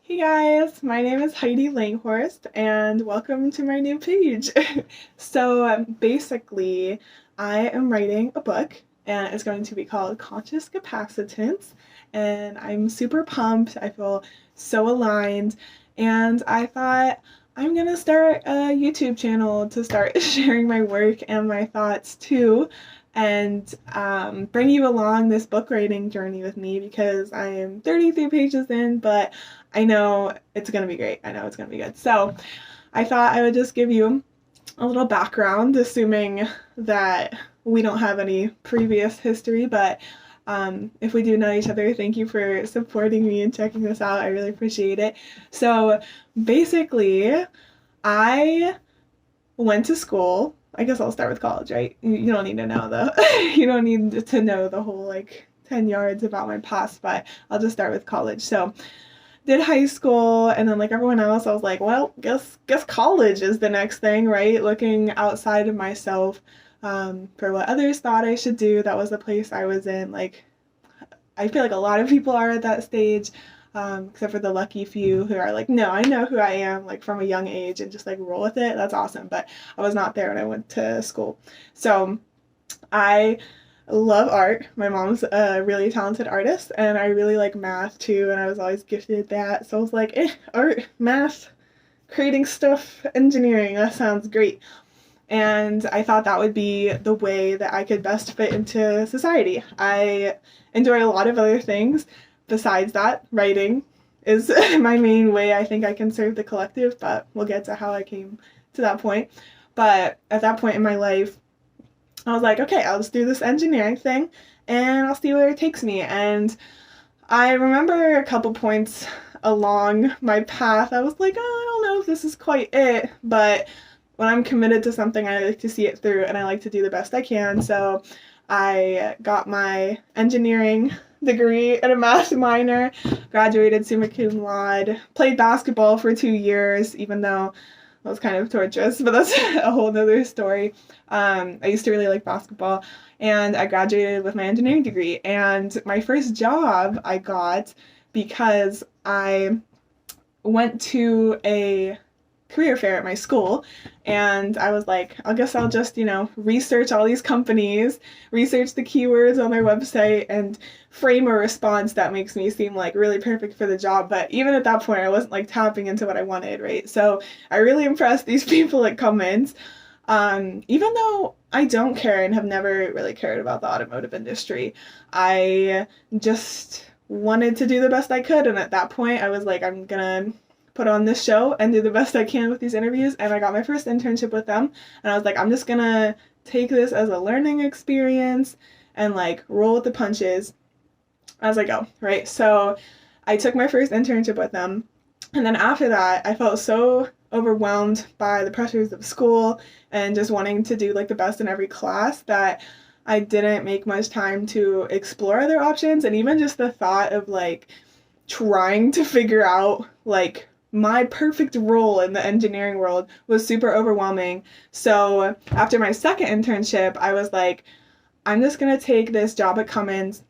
Hey guys, my name is Heidi Langhorst and welcome to my new page. Basically, I am writing a book and it's going to be called Conscious Capacitance, and I'm super pumped. I feel so aligned, and I thought I'm gonna start a YouTube channel to start sharing my work and my thoughts too, and bring you along this book writing journey with me because I am 33 pages in, but I know it's going to be great. I know it's going to be good. So I thought I would just give you a little background, assuming that we don't have any previous history, but if we do know each other, thank you for supporting me and checking this out. I really appreciate it. So basically, I went to school. I guess I'll start with college, right? You don't need to know you don't need to know the whole like 10 yards about my past, but I'll just start with college. So did high school, and then like everyone else, I was like, well, guess college is the next thing, right? Looking outside of myself for what others thought I should do. That was the place I was in. Like, I feel like a lot of people are at that stage, except for the lucky few who are like, no, I know who I am, like from a young age, and just like roll with it. That's awesome. But I was not there when I went to school. So I love art. My mom's a really talented artist, and I really like math too, and I was always gifted that. So I was like, art, math, creating stuff, engineering, that sounds great. And I thought that would be the way that I could best fit into society. I enjoy a lot of other things besides that. Writing is my main way I think I can serve the collective, but we'll get to how I came to that point. But at that point in my life, I was like, okay, I'll just do this engineering thing and I'll see where it takes me. And I remember a couple points along my path, I was like, oh, I don't know if this is quite it. But when I'm committed to something, I like to see it through and I like to do the best I can. So I got my engineering degree and a math minor, graduated summa cum laude, played basketball for 2 years, even though that was kind of torturous, but that's a whole nother story. I used to really like basketball, and I graduated with my engineering degree. And my first job I got because I went to a career fair at my school, and I was like, I guess I'll just, research all these companies, research the keywords on their website, and frame a response that makes me seem like really perfect for the job. But even at that point, I wasn't like tapping into what I wanted, right? So I really impressed these people at Cummins, even though I don't care and have never really cared about the automotive industry. I just wanted to do the best I could, and at that point, I was like, I'm gonna put on this show and do the best I can with these interviews. And I got my first internship with them, and I was like, I'm just gonna take this as a learning experience and like roll with the punches as I go, right? So I took my first internship with them, and then after that I felt so overwhelmed by the pressures of school and just wanting to do like the best in every class that I didn't make much time to explore other options. And even just the thought of like trying to figure out like my perfect role in the engineering world was super overwhelming. So after my second internship, I was like, I'm just gonna take this job at Cummins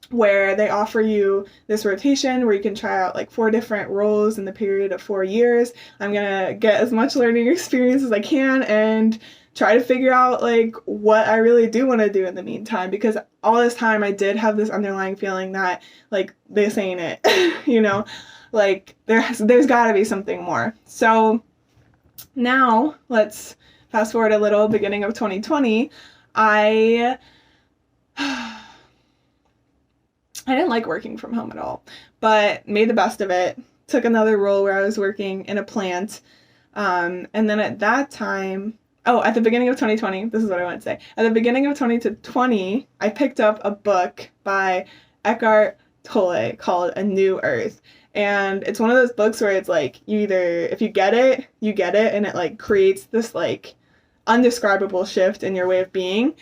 where they offer you this rotation where you can try out like 4 different roles in the period of 4 years. I'm gonna get as much learning experience as I can and try to figure out like what I really do want to do in the meantime, because all this time I did have this underlying feeling that like this ain't it, like there's got to be something more. So now let's fast forward a little, beginning of 2020. I didn't like working from home at all, but made the best of it. Took another role where I was working in a plant. And then at that time, at the beginning of 2020, this is what I want to say. At the beginning of 2020, I picked up a book by Eckhart Tolle called A New Earth. And it's one of those books where it's like, if you get it, you get it. And it like creates this like undescribable shift in your way of being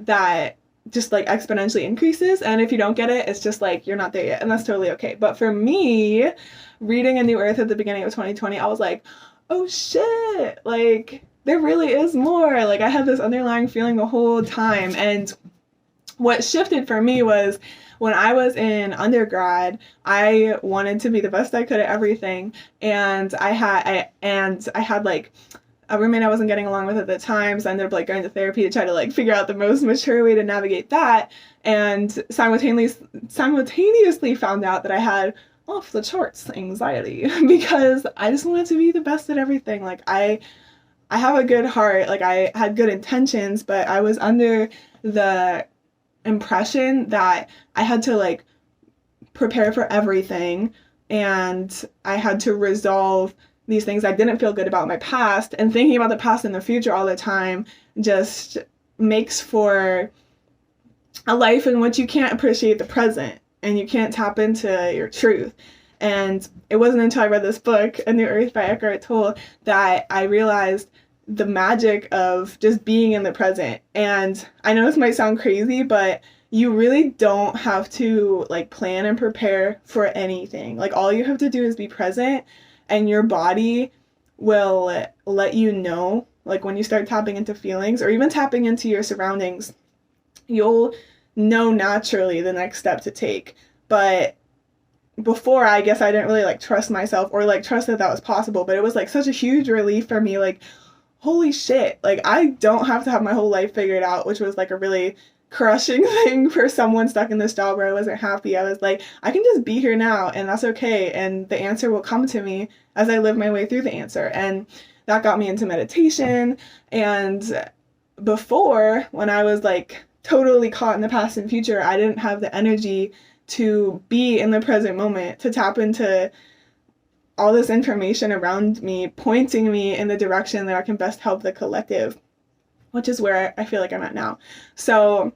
that just like exponentially increases. And if you don't get it, it's just like you're not there yet, and that's totally okay. But for me, reading A New Earth at the beginning of 2020, I was like, oh shit, like there really is more. Like I had this underlying feeling the whole time. And what shifted for me was when I was in undergrad, I wanted to be the best I could at everything, and I had like a roommate I wasn't getting along with at the time, so I ended up like going to therapy to try to like figure out the most mature way to navigate that, and simultaneously found out that I had off the charts anxiety because I just wanted to be the best at everything. Like I have a good heart, like I had good intentions, but I was under the impression that I had to like prepare for everything, and I had to resolve these things I didn't feel good about in my past, and thinking about the past and the future all the time just makes for a life in which you can't appreciate the present and you can't tap into your truth. And it wasn't until I read this book, A New Earth by Eckhart Tolle, that I realized the magic of just being in the present. And I know this might sound crazy, but you really don't have to like plan and prepare for anything. Like all you have to do is be present, and your body will let you know, like when you start tapping into feelings or even tapping into your surroundings, you'll know naturally the next step to take. But before, I guess I didn't really like trust myself or like trust that that was possible, but it was like such a huge relief for me, like holy shit, like I don't have to have my whole life figured out, which was like a really crushing thing for someone stuck in this job where I wasn't happy. I was like, I can just be here now and that's okay, and the answer will come to me as I live my way through the answer. And that got me into meditation. And before, when I was like totally caught in the past and future, I didn't have the energy to be in the present moment, to tap into all this information around me, pointing me in the direction that I can best help the collective, which is where I feel like I'm at now. So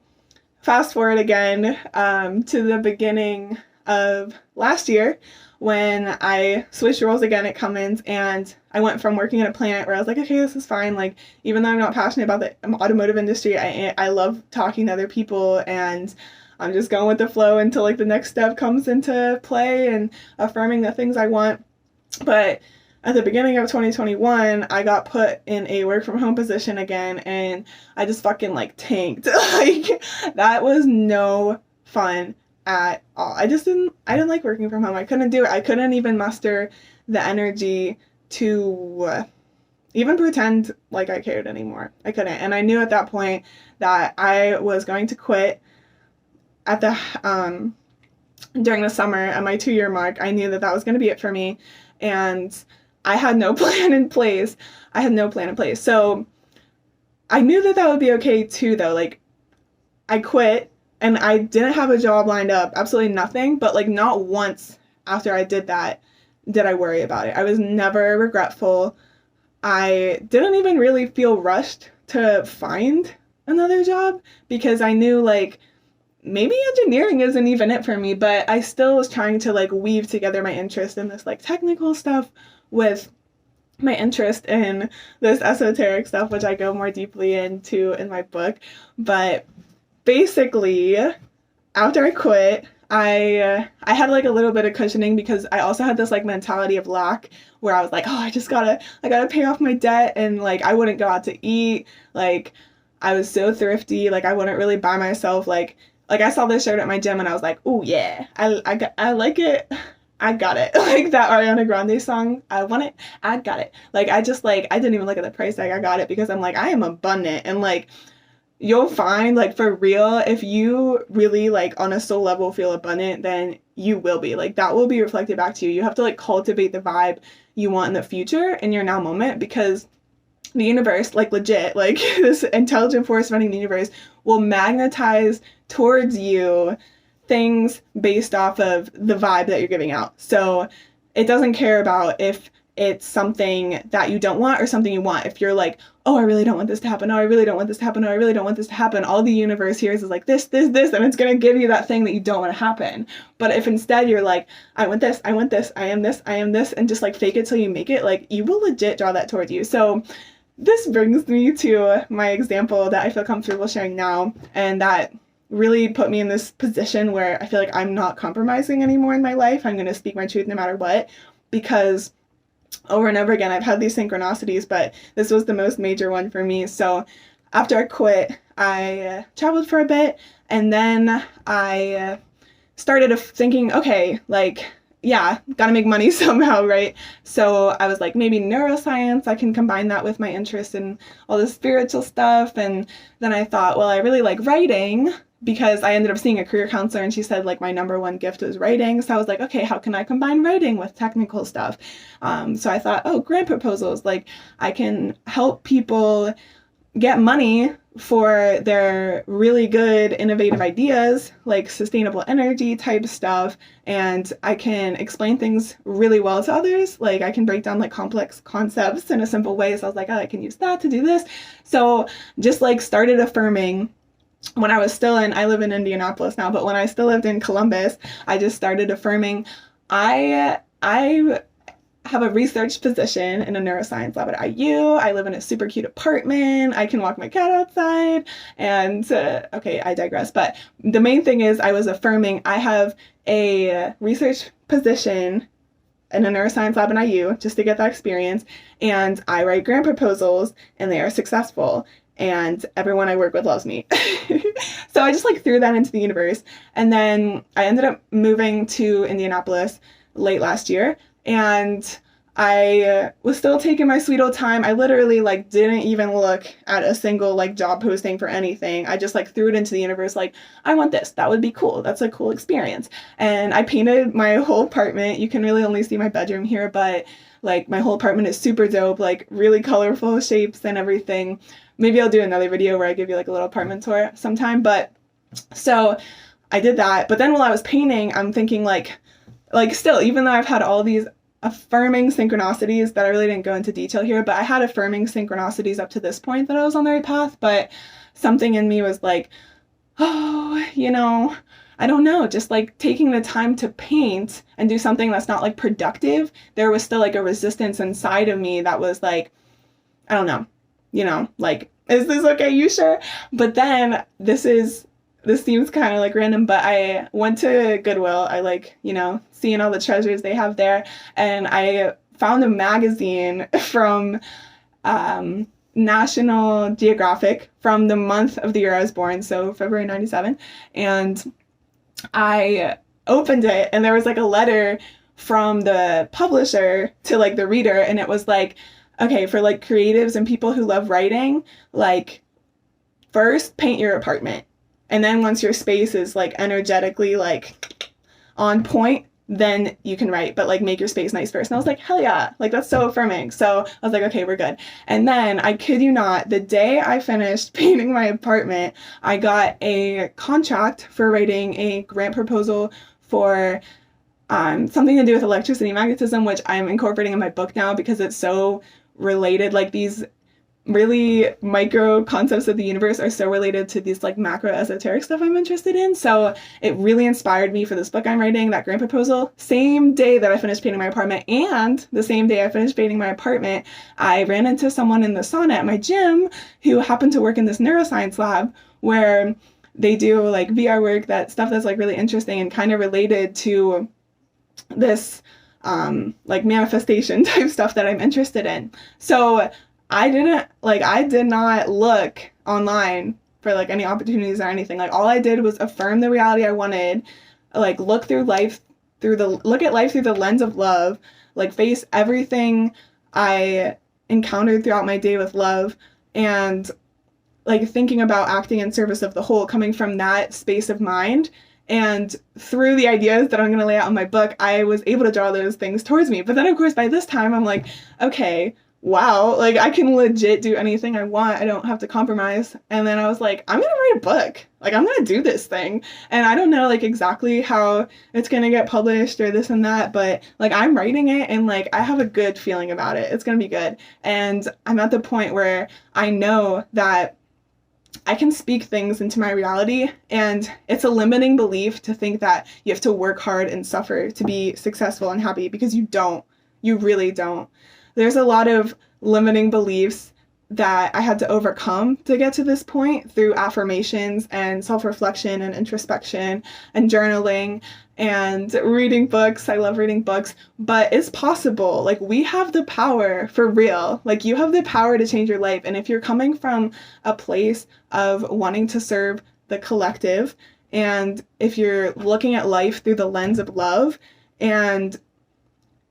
fast forward again to the beginning of last year when I switched roles again at Cummins, and I went from working in a plant where I was like, okay, this is fine. Like, even though I'm not passionate about the automotive industry, I love talking to other people, and I'm just going with the flow until like the next step comes into play and affirming the things I want. But at the beginning of 2021, I got put in a work from home position again, and I just fucking like tanked. Like, that was no fun at all. I didn't like working from home. I couldn't do it. I couldn't even muster the energy to even pretend like I cared anymore. I couldn't. And I knew at that point that I was going to quit at the during the summer at my 2-year mark. I knew that that was going to be it for me, and I had no plan in place. So I knew that that would be okay too, though. Like, I quit and I didn't have a job lined up, absolutely nothing, but like not once after I did that did I worry about it. I was never regretful. I didn't even really feel rushed to find another job because I knew like maybe engineering isn't even it for me, but I still was trying to like weave together my interest in this like technical stuff with my interest in this esoteric stuff, which I go more deeply into in my book. But basically, after I quit, I had like a little bit of cushioning because I also had this like mentality of lack where I was like, oh, I gotta pay off my debt, and like I wouldn't go out to eat. Like, I was so thrifty, like I wouldn't really buy myself like I saw this shirt at my gym and I was like, oh yeah, I like it. I got it. Like that Ariana Grande song, I want it, I got it. Like I just like, I didn't even look at the price tag, I got it because I'm like, I am abundant. And like, you'll find like for real, if you really like on a soul level feel abundant, then you will be. Like that will be reflected back to you. You have to like cultivate the vibe you want in the future in your now moment, because the universe, like legit, like this intelligent force running the universe will magnetize towards you things based off of the vibe that you're giving out. So it doesn't care about if it's something that you don't want or something you want. If you're like, oh, I really don't want this to happen. Oh, I really don't want this to happen. Oh, I really don't want this to happen. All the universe hears is like this, and it's going to give you that thing that you don't want to happen. But if instead you're like, I want this, I am this, and just like fake it till you make it, like you will legit draw that toward you. So this brings me to my example that I feel comfortable sharing now, and that really put me in this position where I feel like I'm not compromising anymore in my life. I'm going to speak my truth no matter what, because over and over again I've had these synchronicities, but this was the most major one for me. So after I quit, I traveled for a bit, and then I started thinking, okay, like, yeah, gotta make money somehow, right? So I was like, maybe neuroscience, I can combine that with my interest in all the spiritual stuff. And then I thought, well, I really like writing, because I ended up seeing a career counselor and she said like my number one gift was writing. So I was like, okay, how can I combine writing with technical stuff? So I thought, oh, grant proposals, like I can help people get money for their really good innovative ideas, like sustainable energy type stuff, and I can explain things really well to others. Like I can break down like complex concepts in a simple way. So I was like, oh, I can use that to do this. So just like started affirming when I was still I live in Indianapolis now, but when I still lived in Columbus, I just started affirming, I have a research position in a neuroscience lab at IU. I live in a super cute apartment. I can walk my cat outside. And okay, I digress. But the main thing is I was affirming I have a research position in a neuroscience lab in IU just to get that experience. And I write grant proposals and they are successful. And everyone I work with loves me. So I just like threw that into the universe. And then I ended up moving to Indianapolis late last year. And I was still taking my sweet old time. I literally like didn't even look at a single like job posting for anything. I just like threw it into the universe like, I want this. That would be cool. That's a cool experience. And I painted my whole apartment. You can really only see my bedroom here, but like my whole apartment is super dope, like really colorful shapes and everything. Maybe I'll do another video where I give you like a little apartment tour sometime. But so I did that. But then while I was painting, I'm thinking like still, even though I've had all these affirming synchronicities that I really didn't go into detail here, but I had affirming synchronicities up to this point that I was on the right path, but something in me was like, oh, I don't know, just like taking the time to paint and do something that's not like productive, there was still like a resistance inside of me that was like, I don't know, like, is this okay? You sure? But then this seems kind of like random, but I went to Goodwill. I like, seeing all the treasures they have there. And I found a magazine from National Geographic from the month of the year I was born, so February 97. And I opened it and there was like a letter from the publisher to like the reader. And it was like, okay, for like creatives and people who love writing, like first paint your apartment. And then once your space is like energetically like on point, then you can write, but like make your space nice first. And I was like, hell yeah, like that's so affirming. So I was like, okay, we're good. And then I kid you not, the day I finished painting my apartment, I got a contract for writing a grant proposal for something to do with electricity magnetism, which I'm incorporating in my book now because it's so related. Like these really micro concepts of the universe are so related to these like macro esoteric stuff I'm interested in. So it really inspired me for this book I'm writing, that grant proposal. Same day that I finished painting my apartment, and the same day I finished painting my apartment, I ran into someone in the sauna at my gym who happened to work in this neuroscience lab where they do like VR work, that stuff that's like really interesting and kind of related to this like manifestation type stuff that I'm interested in. So I did not look online for like any opportunities or anything. Like all I did was affirm the reality I wanted, like look at life through the lens of love, like face everything I encountered throughout my day with love, and like thinking about acting in service of the whole, coming from that space of mind. And through the ideas that I'm going to lay out in my book, I was able to draw those things towards me. But then of course by this time I'm like, okay, wow, like I can legit do anything I want. I don't have to compromise. And then I was like, I'm going to write a book. Like I'm going to do this thing. And I don't know like exactly how it's going to get published or this and that, but like I'm writing it and like I have a good feeling about it. It's going to be good. And I'm at the point where I know that I can speak things into my reality, and it's a limiting belief to think that you have to work hard and suffer to be successful and happy, because you don't. You really don't. There's a lot of limiting beliefs that I had to overcome to get to this point through affirmations and self-reflection and introspection and journaling and reading books. I love reading books, but it's possible. Like we have the power for real. Like you have the power to change your life. And if you're coming from a place of wanting to serve the collective And if you're looking at life through the lens of love, and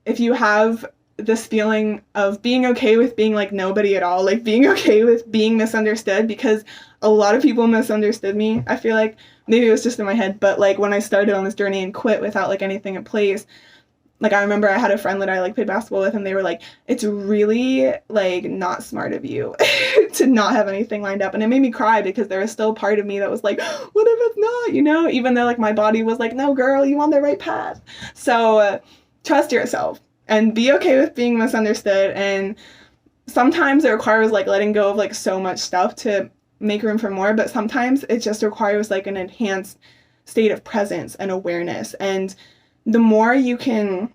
if you have this feeling of being okay with being like nobody at all, like being okay with being misunderstood, because a lot of people misunderstood me. I feel like maybe it was just in my head, but like when I started on this journey and quit without like anything in place, like I remember I had a friend that I like played basketball with, and they were like, it's really like not smart of you to not have anything lined up. And it made me cry because there was still part of me that was like, what if it's not, you know, even though like my body was like, no girl, you on the right path. So trust yourself and be okay with being misunderstood. And sometimes it requires like letting go of like so much stuff to make room for more, but sometimes it just requires like an enhanced state of presence and awareness. And the more you can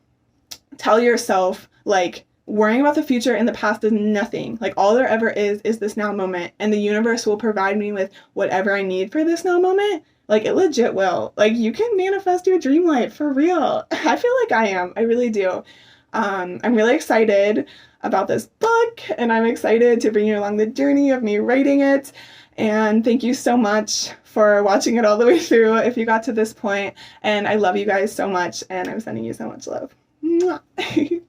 tell yourself like worrying about the future and the past is nothing, like all there ever is this now moment, and the universe will provide me with whatever I need for this now moment, like it legit will. Like you can manifest your dream life for real. I feel like I am. I really do. I'm really excited about this book, and I'm excited to bring you along the journey of me writing it. And thank you so much for watching it all the way through if you got to this point. And I love you guys so much, and I'm sending you so much love. Mwah.